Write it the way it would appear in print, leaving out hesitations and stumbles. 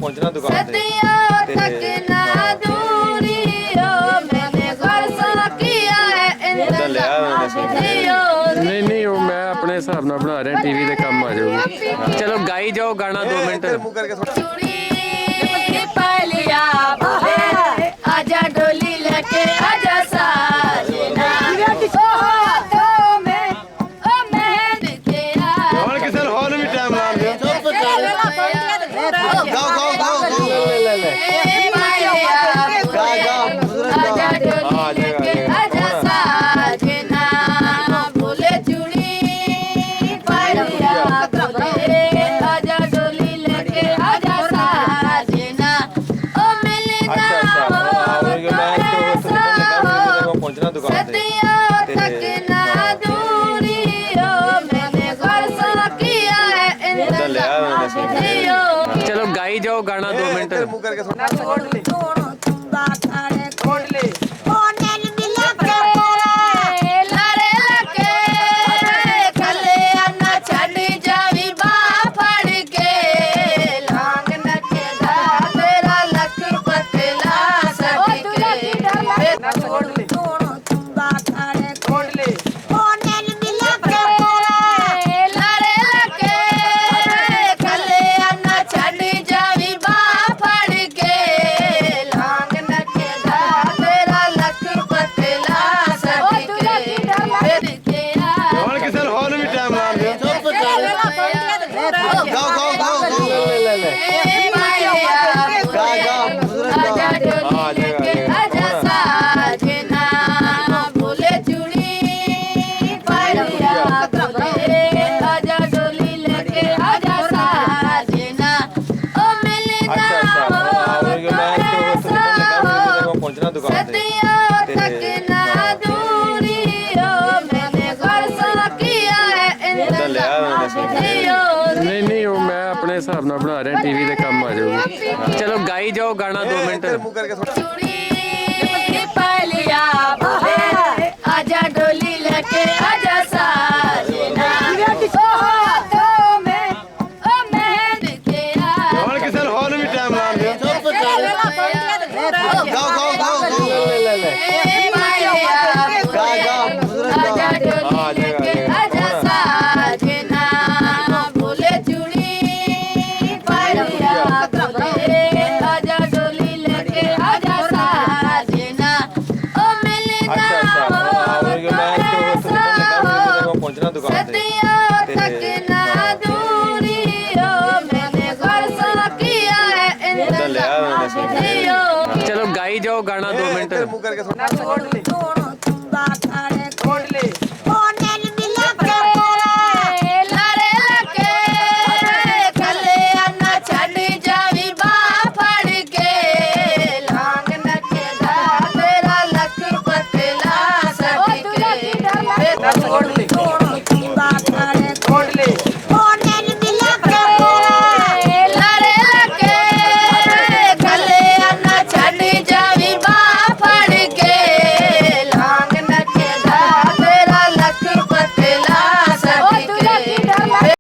पहुंचना दुकान पे नहीं नहीं वो मैं अपने हिसाब ना बना रहा टीवी दे काम आ जाओगी। चलो गाई जाओ गाना 2 मिनट। आजा डोली लेके आजा साजना पहुंचना दुकान पे चलो गाई जाओ गाना 2 मिनट। पहुंचना दुकान पे नहीं नहीं वो मैं अपने हिसाब ना बना रहा टीवी दे काम आ जाओगी। चलो गाई जाओ गाना 2 मिनट। आजा डोली लेके आजा साजना पहुंचना दुकान पे चलो गाई जाओ गाना 2 मिनट। तेरा लख पतला सट के